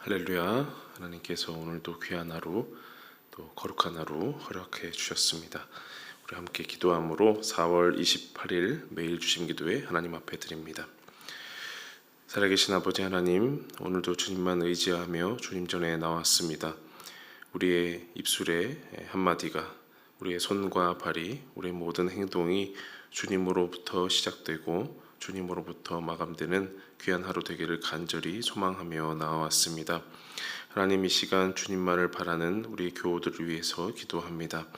할렐루야. 하나님께서 오늘도 귀한 하루, 또 거룩한 하루 허락해 주셨습니다. 우리 함께 기도함으로 4월 28일 매일 주심 기도회 하나님 앞에 드립니다. 살아계신 아버지 하나님, 오늘도 주님만 의지하며 주님 전에 나왔습니다. 우리의 입술의 한마디가, 우리의 손과 발이, 우리의 모든 행동이 주님으로부터 시작되고 주님으로부터 마감되는 귀한 하루 되기를 간절히 소망하며 나와왔습니다. 하나님, 이 시간 주님만을 바라는 우리 교우들을 위해서 기도합니다.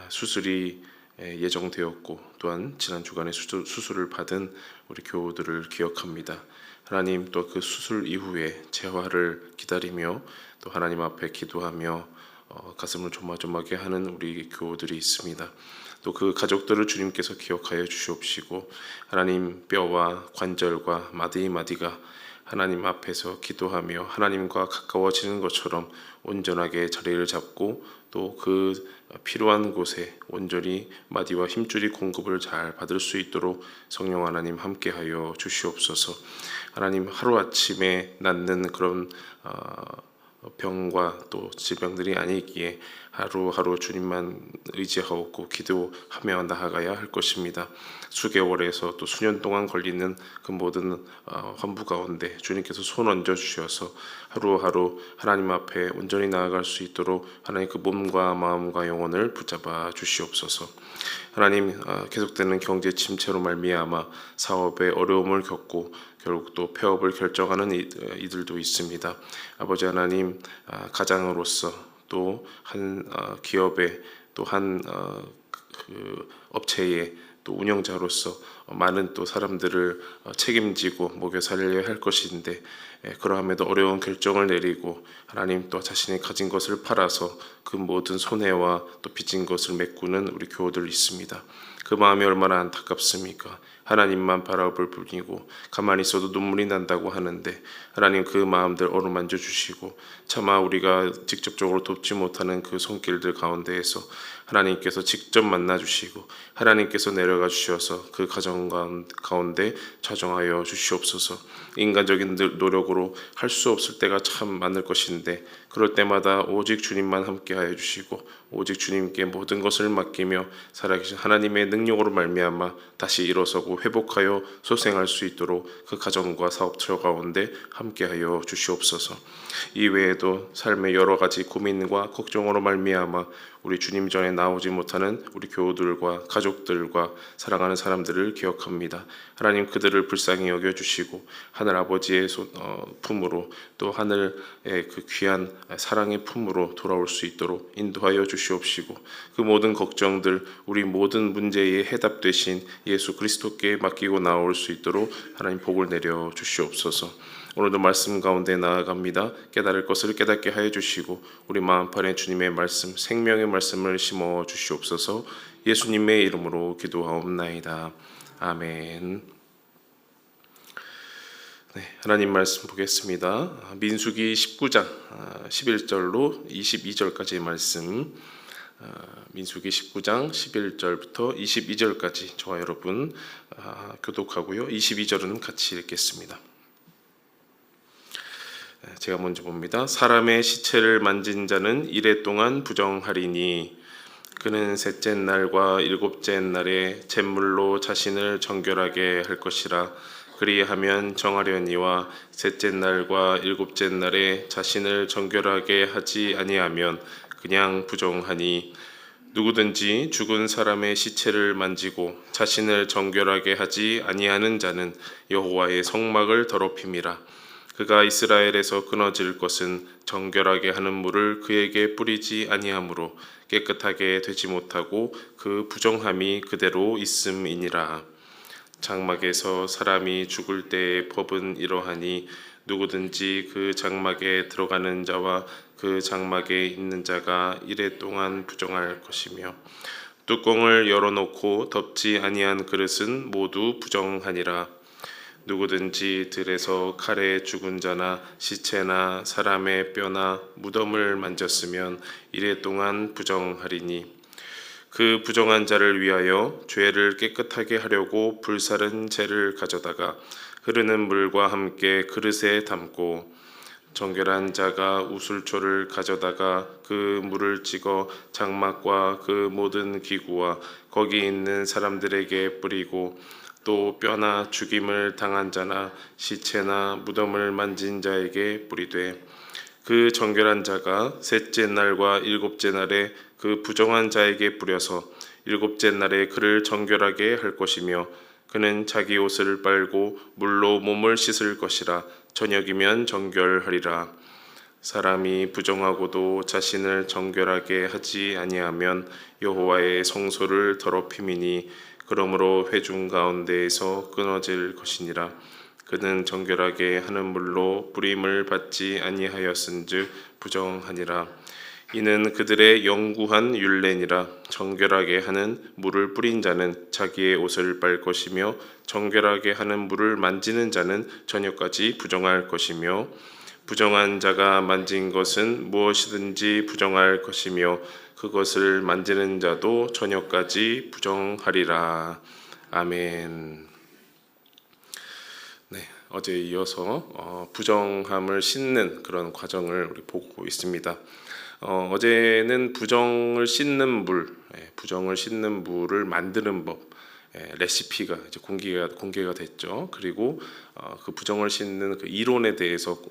수술이 예정되었고 또한 지난 주간에 수술을 받은 우리 교우들을 기억합니다. 하나님, 또 그 수술 이후에 재활을 기다리며 또 하나님 앞에 기도하며 가슴을 조마조마하게 하는 우리 교우들이 있습니다. 또 그 가족들을 주님께서 기억하여 주시옵시고, 하나님, 뼈와 관절과 마디마디가 하나님 앞에서 기도하며 하나님과 가까워지는 것처럼 온전하게 자리를 잡고 또 그 필요한 곳에 온전히 마디와 힘줄이 공급을 잘 받을 수 있도록 성령 하나님 함께하여 주시옵소서. 하나님, 하루아침에 낫는 그런 병과 또 질병들이 아니기에 하루하루 주님만 의지하고 기도하며 나아가야 할 것입니다. 수개월에서 또 수년 동안 걸리는 그 모든 환부 가운데 주님께서 손 얹어 주셔서 하루하루 하나님 앞에 온전히 나아갈 수 있도록 하나님 그 몸과 마음과 영혼을 붙잡아 주시옵소서. 하나님, 계속되는 경제 침체로 말미암아 사업에 어려움을 겪고 결국 또 폐업을 결정하는 이들도 있습니다. 아버지 하나님, 가장으로서 또 한 기업에 또 한 그 업체의 또 운영자로서 많은 또 사람들을 책임지고 먹여 살려야 할 것인데, 그러함에도 어려운 결정을 내리고 하나님 또 자신이 가진 것을 팔아서 그 모든 손해와 또 빚진 것을 메꾸는 우리 교우들 있습니다. 그 마음이 얼마나 안타깝습니까? 하나님만 바라볼 뿐이고 가만히 있어도 눈물이 난다고 하는데, 하나님 그 마음들 어루만져 주시고 차마 우리가 직접적으로 돕지 못하는 그 손길들 가운데에서 하나님께서 직접 만나 주시고 하나님께서 내려가 주셔서 그 가정 가운데 자정하여 주시옵소서. 인간적인 노력으로 할 수 없을 때가 참 많을 것인데, 그럴 때마다 오직 주님만 함께하여 주시고 오직 주님께 모든 것을 맡기며 살아계신 하나님의 능력으로 말미암아 다시 일어서고 회복하여 소생할 수 있도록 그 가정과 사업처 가운데 함께하여 주시옵소서. 이외에도 삶의 여러 가지 고민과 걱정으로 말미암아 우리 주님 전에 나오지 못하는 우리 교우들과 가족들과 사랑하는 사람들을 기억합니다. 하나님, 그들을 불쌍히 여겨주시고 하늘 아버지의 품으로 또 하늘의 그 귀한 사랑의 품으로 돌아올 수 있도록 인도하여 주시옵시고, 그 모든 걱정들, 우리 모든 문제의 해답 되신 예수 그리스도께 맡기고 나올 수 있도록 하나님 복을 내려 주시옵소서. 오늘도 말씀 가운데 나아갑니다. 깨달을 것을 깨닫게 하여 주시고 우리 마음판에 주님의 말씀, 생명의 말씀을 심어 주시옵소서. 예수님의 이름으로 기도하옵나이다. 아멘. 하나님 말씀 보겠습니다. 민수기 19장 11절로 22절까지의 말씀, 민수기 19장 11절부터 22절까지 저와 여러분 교독하고요. 22절은 같이 읽겠습니다. 제가 먼저 봅니다. 사람의 시체를 만진 자는 이레 동안 부정하리니 그는 셋째 날과 일곱째 날에 잿물로 자신을 정결하게 할 것이라. 그리하면 정하려니와 셋째 날과 일곱째 날에 자신을 정결하게 하지 아니하면 그냥 부정하니, 누구든지 죽은 사람의 시체를 만지고 자신을 정결하게 하지 아니하는 자는 여호와의 성막을 더럽힘이라. 그가 이스라엘에서 끊어질 것은 정결하게 하는 물을 그에게 뿌리지 아니하므로 깨끗하게 되지 못하고 그 부정함이 그대로 있음이니라. 장막에서 사람이 죽을 때의 법은 이러하니 누구든지 그 장막에 들어가는 자와 그 장막에 있는 자가 이레 동안 부정할 것이며, 뚜껑을 열어놓고 덮지 아니한 그릇은 모두 부정하니라. 누구든지 들에서 칼에 죽은 자나 시체나 사람의 뼈나 무덤을 만졌으면 이래 동안 부정하리니 그 부정한 자를 위하여 죄를 깨끗하게 하려고 불사른 재를 가져다가 흐르는 물과 함께 그릇에 담고 정결한 자가 우슬초를 가져다가 그 물을 찍어 장막과 그 모든 기구와 거기 있는 사람들에게 뿌리고 또 뼈나 죽임을 당한 자나 시체나 무덤을 만진 자에게 뿌리되 그 정결한 자가 셋째 날과 일곱째 날에 그 부정한 자에게 뿌려서 일곱째 날에 그를 정결하게 할 것이며 그는 자기 옷을 빨고 물로 몸을 씻을 것이라 저녁이면 정결하리라. 사람이 부정하고도 자신을 정결하게 하지 아니하면 여호와의 성소를 더럽힘이니 그러므로 회중 가운데에서 끊어질 것이니라. 그는 정결하게 하는 물로 뿌림을 받지 아니하였은즉 부정하니라. 이는 그들의 영구한 율례니라. 정결하게 하는 물을 뿌린 자는 자기의 옷을 빨 것이며 정결하게 하는 물을 만지는 자는 저녁까지 부정할 것이며 부정한 자가 만진 것은 무엇이든지 부정할 것이며 그것을 만지는 자도 저녁까지 부정하리라. 아멘. 네, 어제에 이어서 부정함을 씻는 그런 과정을 우리 보고 있습니다. 어제는 부정을 씻는 물, 부정을 씻는 물을 만드는 법, 레시피가 이제 공개가 됐죠. 그리고 그 부정을 씻는 그 이론에 대해서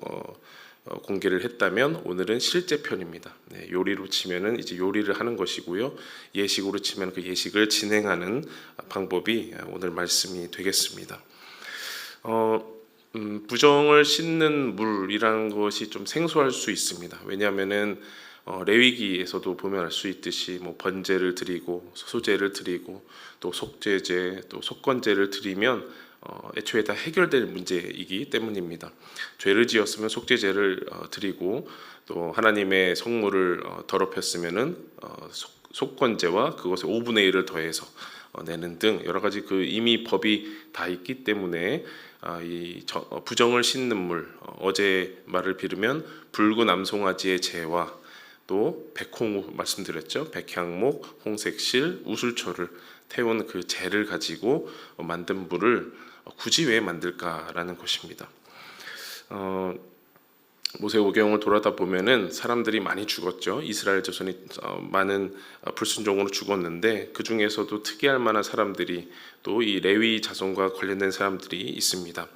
공개를 했다면 오늘은 실제 편입니다. 요리로 치면은 이제 요리를 하는 것이고요. 예식으로 치면 그 예식을 진행하는 방법이 오늘 말씀이 되겠습니다. 부정을 씻는 물이라는 것이 좀 생소할 수 있습니다. 왜냐하면은 레위기에서도 보면 알 수 있듯이 뭐 번제를 드리고 소제를 드리고 또 속죄제 또 속건제를 드리면 애초에 다 해결될 문제이기 때문입니다. 죄를 지었으면 속죄제를 드리고 또 하나님의 성물을 더럽혔으면은 속건제와 그것의 5분의 1을 더해서 내는 등 여러 가지 그 이미 법이 다 있기 때문에 부정을 씻는 물, 어제 말을 빌으면 붉은 암송아지의 재와 또 백홍 말씀드렸죠. 백향목, 홍색실, 우슬초를 태운 그 재를 가지고 만든 물을 굳이 왜 만들까라는 것입니다. 모세오경을 돌아다 보면은 사람들이 많이 죽었죠. 이스라엘 자손이 많은 불순종으로 죽었는데 그 중에서도 특이할 만한 사람들이 또 이 레위 자손과 관련된 사람들이 있습니다.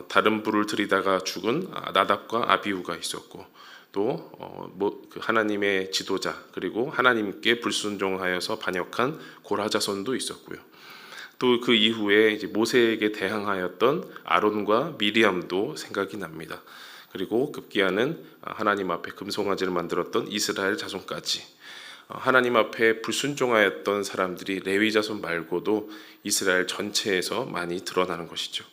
다른 불을 들이다가 죽은 나답과 아비후가 있었고 또 그 하나님의 지도자 그리고 하나님께 불순종하여서 반역한 고라 자손도 있었고요. 또 그 이후에 이제 모세에게 대항하였던 아론과 미리암도 생각이 납니다. 그리고 급기야는 하나님 앞에 금송아지를 만들었던 이스라엘 자손까지 하나님 앞에 불순종하였던 사람들이 레위 자손 말고도 이스라엘 전체에서 많이 드러나는 것이죠.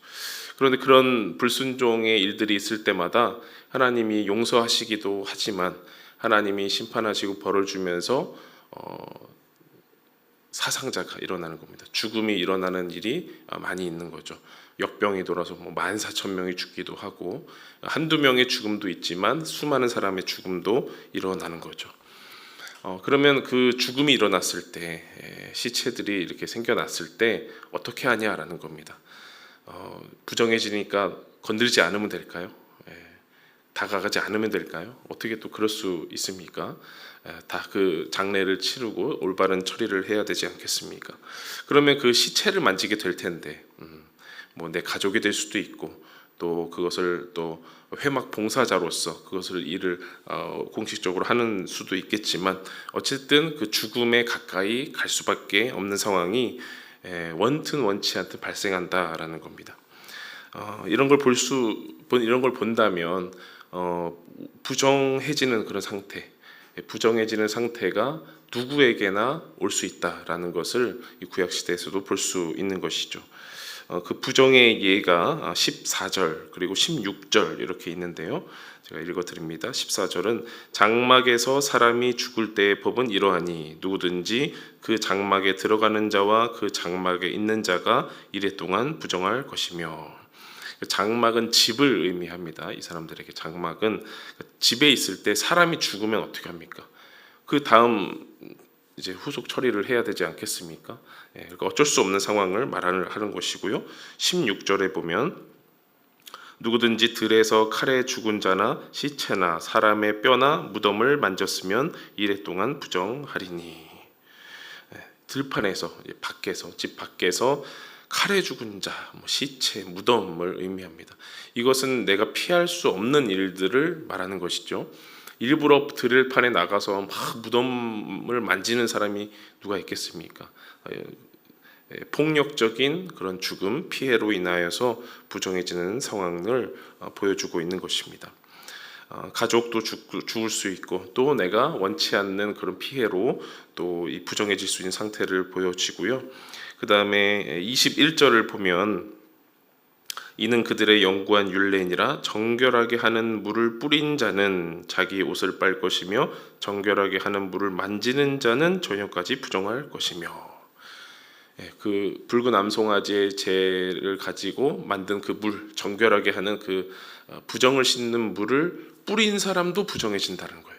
그런데 그런 불순종의 일들이 있을 때마다 하나님이 용서하시기도 하지만 하나님이 심판하시고 벌을 주면서 사상자가 일어나는 겁니다. 죽음이 일어나는 일이 많이 있는 거죠. 역병이 돌아서 뭐 14,000명이 죽기도 하고 한두 명의 죽음도 있지만 수많은 사람의 죽음도 일어나는 거죠. 그러면 그 죽음이 일어났을 때 시체들이 이렇게 생겨났을 때 어떻게 하냐라는 겁니다. 부정해지니까 건들지 않으면 될까요? 다가가지 않으면 될까요? 어떻게 또 그럴 수 있습니까? 다 그 장례를 치르고 올바른 처리를 해야 되지 않겠습니까? 그러면 그 시체를 만지게 될 텐데 뭐 내 가족이 될 수도 있고 또 그것을 또 회막 봉사자로서 그것을 일을 공식적으로 하는 수도 있겠지만 어쨌든 그 죽음에 가까이 갈 수밖에 없는 상황이 원튼 원치 않든 발생한다라는 겁니다. 이런 걸 본다면 부정해지는 그런 상태, 부정해지는 상태가 누구에게나 올 수 있다라는 것을 이 구약 시대에서도 볼 수 있는 것이죠. 그 부정의 예가 14절 그리고 16절 이렇게 있는데요. 제가 읽어드립니다. 14절은 장막에서 사람이 죽을 때의 법은 이러하니 누구든지 그 장막에 들어가는 자와 그 장막에 있는 자가 이래 동안 부정할 것이며 장막은 집을 의미합니다. 이 사람들에게 장막은 집에 있을 때 사람이 죽으면 어떻게 합니까? 그 다음 이제 후속 처리를 해야 되지 않겠습니까? 그러니까 어쩔 수 없는 상황을 말하는 것이고요. 16절에 보면 누구든지 들에서 칼에 죽은 자나 시체나 사람의 뼈나 무덤을 만졌으면 이래 동안 부정하리니. 들판에서, 밖에서, 집 밖에서 칼에 죽은 자, 시체, 무덤을 의미합니다. 이것은 내가 피할 수 없는 일들을 말하는 것이죠. 일부러 들판에 나가서 막 무덤을 만지는 사람이 누가 있겠습니까? 폭력적인 그런 죽음, 피해로 인하여서 부정해지는 상황을 보여주고 있는 것입니다. 가족도 죽을 수 있고 또 내가 원치 않는 그런 피해로 또 이 부정해질 수 있는 상태를 보여지고요. 그 다음에 21절을 보면 이는 그들의 영구한 율례니라. 정결하게 하는 물을 뿌린 자는 자기 옷을 빨 것이며 정결하게 하는 물을 만지는 자는 저녁까지 부정할 것이며. 그 붉은 암송아지의 재를 가지고 만든 그 물, 정결하게 하는 그 부정을 씻는 물을 뿌린 사람도 부정해진다는 거예요.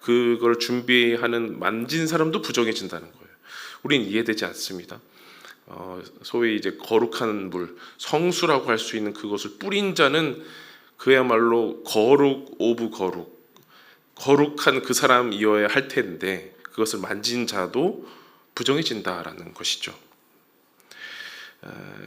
그걸 준비하는 만진 사람도 부정해진다는 거예요. 우리는 이해되지 않습니다. 소위 이제 거룩한 물, 성수라고 할 수 있는 그것을 뿌린 자는 그야말로 거룩 오브 거룩한 그 사람이어야 할 텐데 그것을 만진 자도 부정해진다라는 것이죠.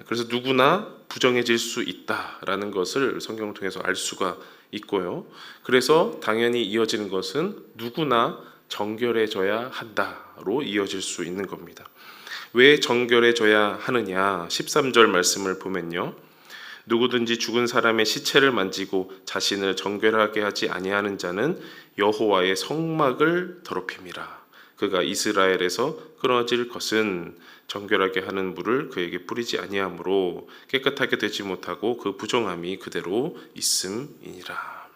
그래서 누구나 부정해질 수 있다라는 것을 성경을 통해서 알 수가 있고요. 그래서 당연히 이어지는 것은 누구나 정결해져야 한다로 이어질 수 있는 겁니다. 왜 정결해져야 하느냐? 13절 말씀을 보면요. 누구든지 죽은 사람의 시체를 만지고 자신을 정결하게 하지 아니하는 자는 여호와의 성막을 더럽힘이라. 그가 이스라엘에서 끊어질 것은 정결하게 하는 물을 그에게 뿌리지 아니하므로 깨끗하게 되지 못하고 그 부정함이 그대로 있음이니라.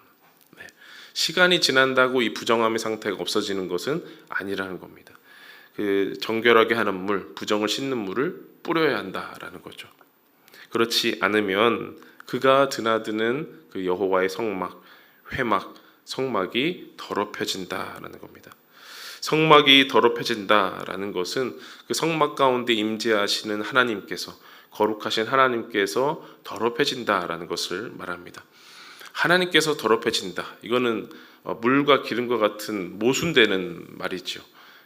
시간이 지난다고 이 부정함의 상태가 없어지는 것은 아니라는 겁니다. 그 정결하게 하는 물, 부정을 씻는 물을 뿌려야 한다라는 거죠. 그렇지 않으면 그가 드나드는 그 여호와의 성막, 회막, 성막이 더럽혀진다라는 겁니다. 성막이 더럽혀진다라는 것은 그 성막 가운데 임재하시는 하나님께서, 거룩하신 하나님께서 더럽혀진다라는 것을 말합니다. 하나님께서 더럽혀진다. 이거는 물과 기름과 같은 모순되는 말이죠.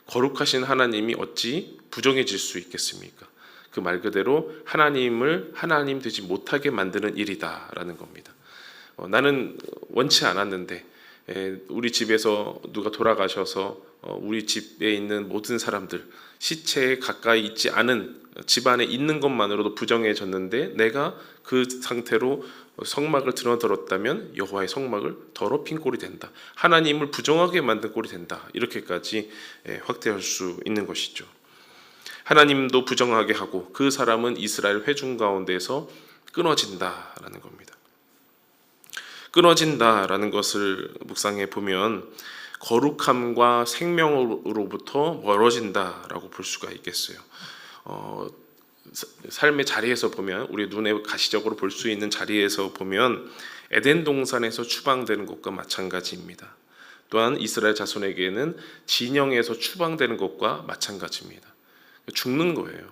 거룩하신 하나님이 어찌 부정해질 수 있겠습니까? 그 말 그대로 하나님을 하나님 되지 못하게 만드는 일이다라는 겁니다. 나는 원치 않았는데 우리 집에서 누가 돌아가셔서 우리 집에 있는 모든 사람들 시체에 가까이 있지 않은 집안에 있는 것만으로도 부정해졌는데 내가 그 상태로 성막을 드러들었다면 여호와의 성막을 더럽힌 꼴이 된다. 하나님을 부정하게 만든 꼴이 된다. 이렇게까지 확대할 수 있는 것이죠. 하나님도 부정하게 하고 그 사람은 이스라엘 회중 가운데서 끊어진다라는 겁니다. 끊어진다라는 것을 묵상해 보면 거룩함과 생명으로부터 멀어진다라고 볼 수가 있겠어요. 삶의 자리에서 보면 우리 눈에 가시적으로 볼 수 있는 자리에서 보면 에덴 동산에서 추방되는 것과 마찬가지입니다. 또한 이스라엘 자손에게는 진영에서 추방되는 것과 마찬가지입니다. 죽는 거예요.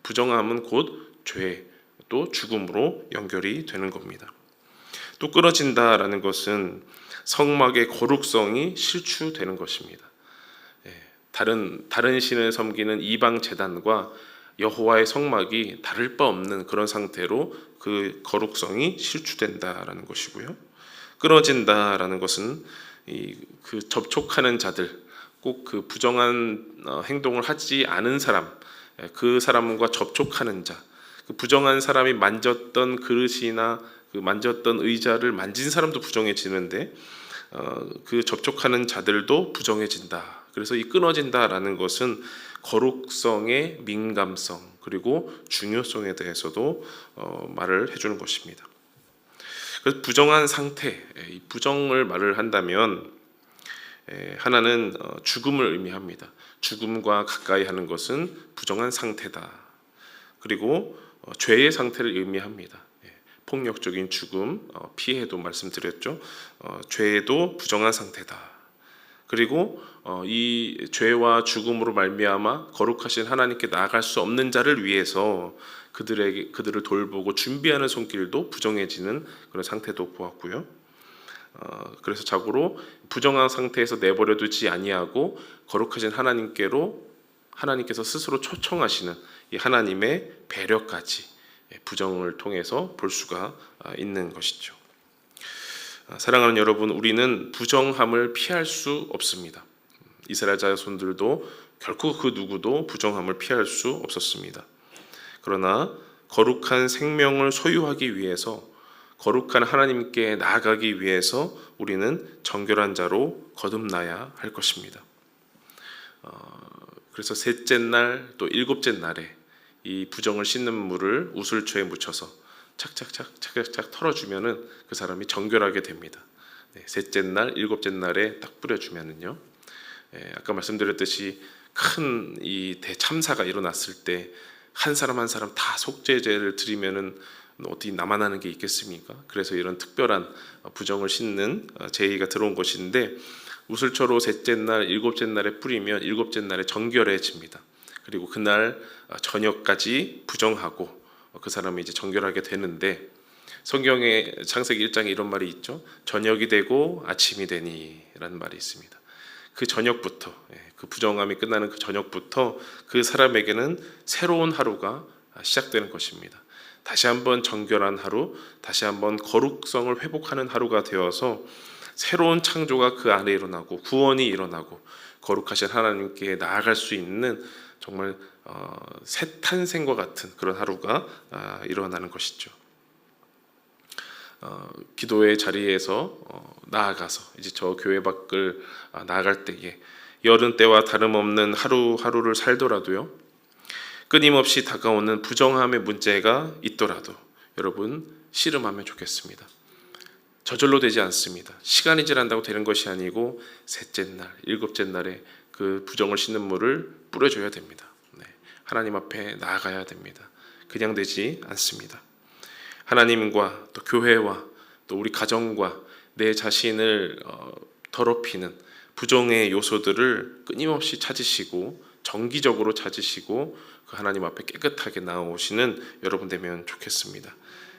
부정함은 곧 죄, 또 죽음으로 연결이 되는 겁니다. 또 끊어진다라는 것은 성막의 거룩성이 실추되는 것입니다. 다른 신을 섬기는 이방 제단과 여호와의 성막이 다를 바 없는 그런 상태로 그 거룩성이 실추된다라는 것이고요. 끊어진다라는 것은 그 접촉하는 자들, 꼭 그 부정한 행동을 하지 않은 사람, 그 사람과 접촉하는 자, 그 부정한 사람이 만졌던 그릇이나 그 만졌던 의자를 만진 사람도 부정해지는데 그 접촉하는 자들도 부정해진다. 그래서 이 끊어진다라는 것은 거룩성의 민감성 그리고 중요성에 대해서도 말을 해주는 것입니다. 그래서 부정한 상태, 이 부정을 말을 한다면 하나는 죽음을 의미합니다. 죽음과 가까이 하는 것은 부정한 상태다. 그리고 죄의 상태를 의미합니다. 폭력적인 죽음, 피해도 말씀드렸죠. 죄도 부정한 상태다. 그리고 이 죄와 죽음으로 말미암아 거룩하신 하나님께 나아갈 수 없는 자를 위해서 그들을 돌보고 준비하는 손길도 부정해지는 그런 상태도 보았고요. 그래서 자고로 부정한 상태에서 내버려두지 아니하고 거룩하신 하나님께서 스스로 초청하시는 이 하나님의 배려까지 부정을 통해서 볼 수가 있는 것이죠. 사랑하는 여러분, 우리는 부정함을 피할 수 없습니다. 이스라엘 자손들도 결코 그 누구도 부정함을 피할 수 없었습니다. 그러나 거룩한 생명을 소유하기 위해서, 거룩한 하나님께 나아가기 위해서 우리는 정결한 자로 거듭나야 할 것입니다. 그래서 셋째 날 또 일곱째 날에 이 부정을 씻는 물을 우슬초에 묻혀서 착착착 털어주면은 그 사람이 정결하게 됩니다. 셋째 날, 일곱째 날에 딱 뿌려주면은요. 아까 말씀드렸듯이 큰 이 대참사가 일어났을 때 한 사람 한 사람 다 속죄제를 드리면은 어디 남아나는 게 있겠습니까? 그래서 이런 특별한 부정을 씻는 제의가 들어온 것인데, 우슬초로 셋째 날, 일곱째 날에 뿌리면 일곱째 날에 정결해집니다. 그리고 그날 저녁까지 부정하고 그 사람이 이제 정결하게 되는데, 성경에 창세기 1장에 이런 말이 있죠. 저녁이 되고 아침이 되니라는 말이 있습니다. 그 저녁부터, 그 부정함이 끝나는 그 저녁부터 그 사람에게는 새로운 하루가 시작되는 것입니다. 다시 한번 정결한 하루, 다시 한번 거룩성을 회복하는 하루가 되어서 새로운 창조가 그 안에 일어나고 구원이 일어나고 거룩하신 하나님께 나아갈 수 있는 정말 새 탄생과 같은 그런 하루가 일어나는 것이죠. 기도의 자리에서 나아가서 이제 저 교회 밖을 나아갈 때에 여름 때와 다름없는 하루하루를 살더라도요, 끊임없이 다가오는 부정함의 문제가 있더라도 여러분 씨름하면 좋겠습니다. 저절로 되지 않습니다. 시간이 지난다고 되는 것이 아니고 셋째 날, 일곱째 날에 그 부정을 씻는 물을 뿌려줘야 됩니다. 하나님 앞에 나아가야 됩니다. 그냥 되지 않습니다. 하나님과 또 교회와 또 우리 가정과 내 자신을 더럽히는 부정의 요소들을 끊임없이 찾으시고 정기적으로 찾으시고 그 하나님 앞에 깨끗하게 나오시는 여러분 되면 좋겠습니다.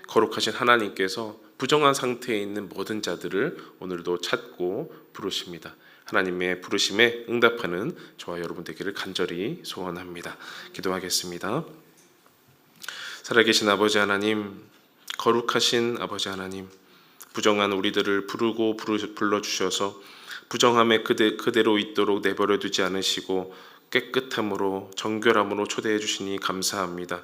거룩하신 하나님께서 부정한 상태에 있는 모든 자들을 오늘도 찾고 부르십니다. 하나님의 부르심에 응답하는 저와 여러분 되기를 간절히 소원합니다. 기도하겠습니다. 살아계신 아버지 하나님, 거룩하신 아버지 하나님, 부정한 우리들을 부르고 불러주셔서 부정함에 그대로 있도록 내버려 두지 않으시고 깨끗함으로 정결함으로 초대해 주시니 감사합니다.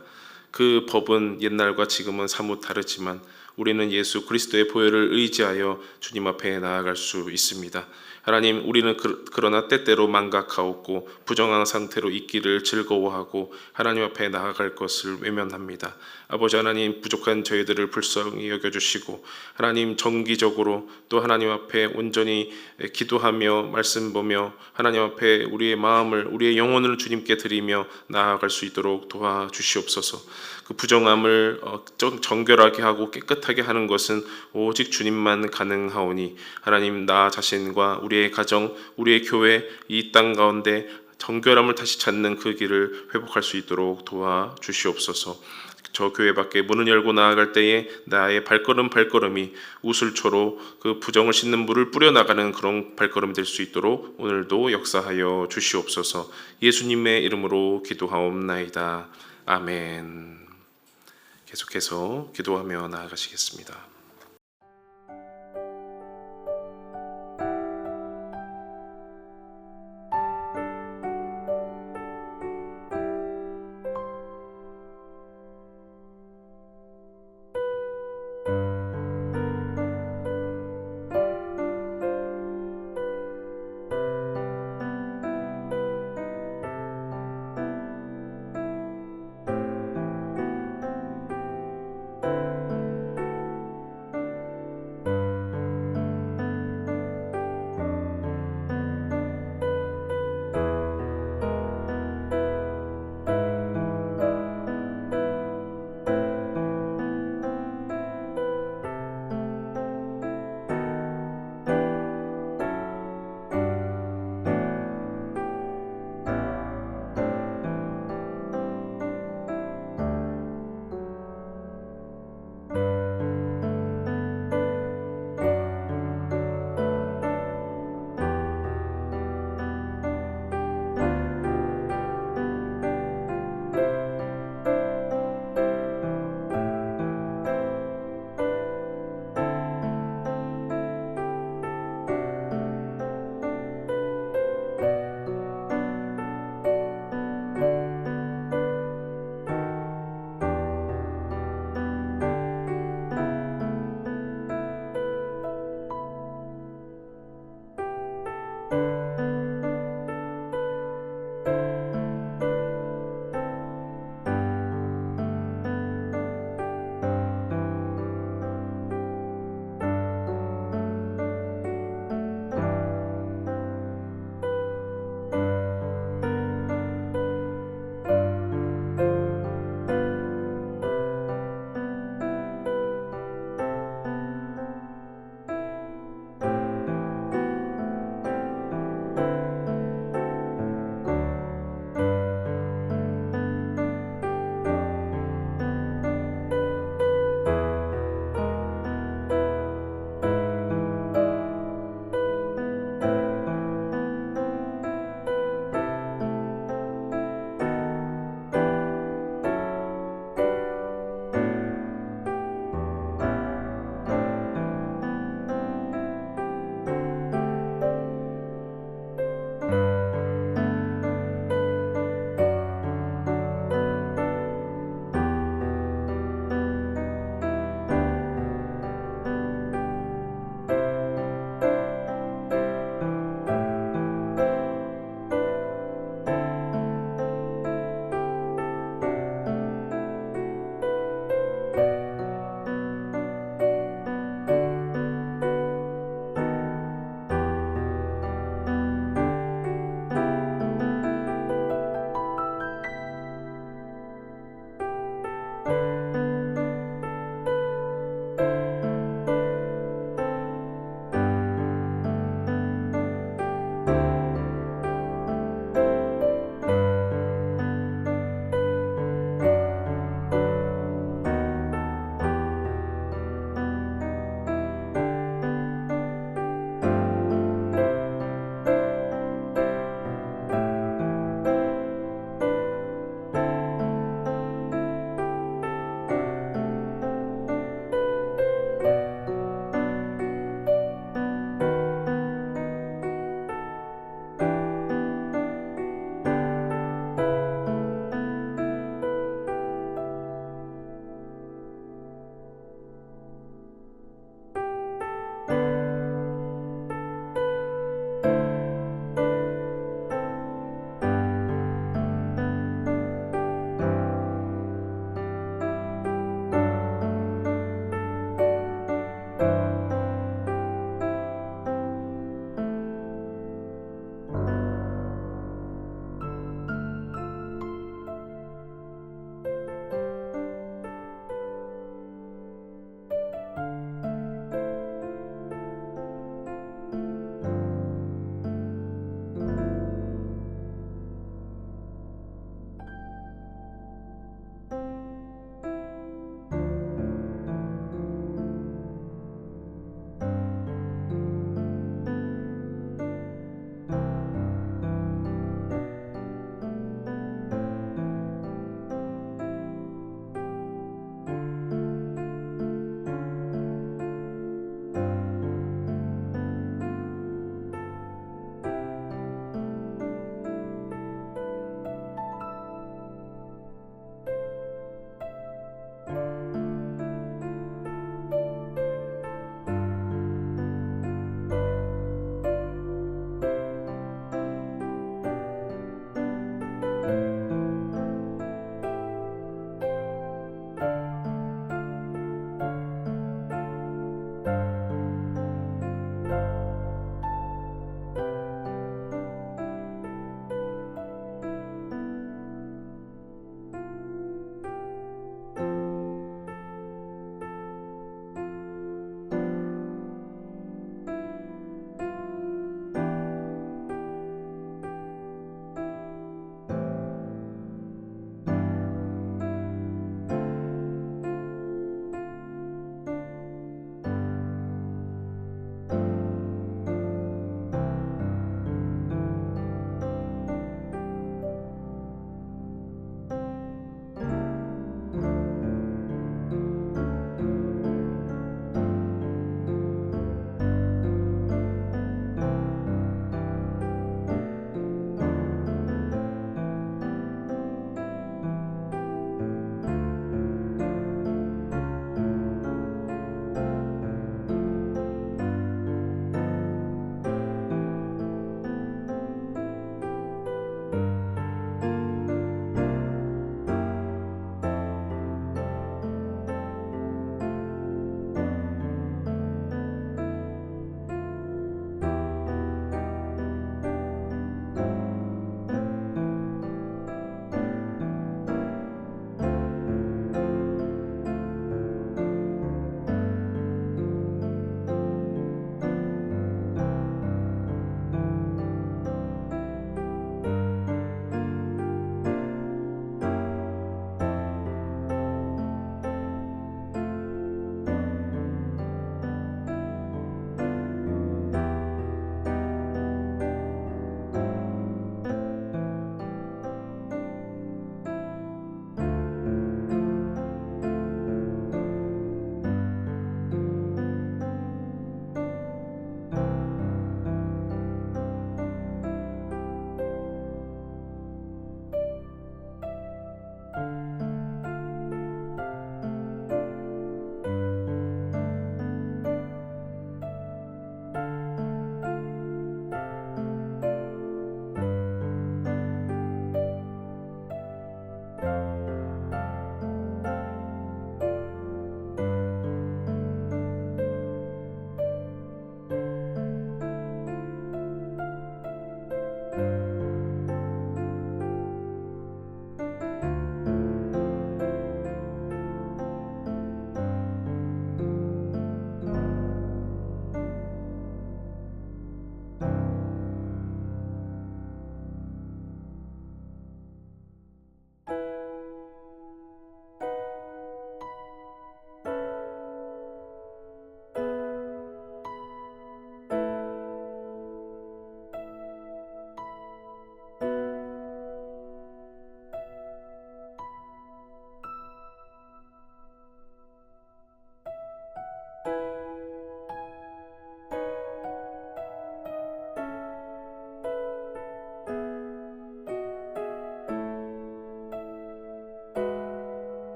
그 법은 옛날과 지금은 사뭇 다르지만 우리는 예수 그리스도의 보혈을 의지하여 주님 앞에 나아갈 수 있습니다. 하나님, 우리는 그러나 때때로 망각하옵고 부정한 상태로 있기를 즐거워하고 하나님 앞에 나아갈 것을 외면합니다. 아버지 하나님, 부족한 저희들을 불쌍히 여겨주시고 하나님 정기적으로 또 하나님 앞에 온전히 기도하며 말씀 보며 하나님 앞에 우리의 마음을 우리의 영혼을 주님께 드리며 나아갈 수 있도록 도와주시옵소서. 그 부정함을 정결하게 하고 깨끗하게 하는 것은 오직 주님만 가능하오니 하나님, 나 자신과 우리의 가정, 우리의 교회, 이 땅 가운데 정결함을 다시 찾는 그 길을 회복할 수 있도록 도와주시옵소서. 저 교회 밖에 문을 열고 나아갈 때에 나의 발걸음이 우슬초로 그 부정을 씻는 물을 뿌려나가는 그런 발걸음이 될 수 있도록 오늘도 역사하여 주시옵소서. 예수님의 이름으로 기도하옵나이다. 아멘. 계속해서 기도하며 나아가시겠습니다.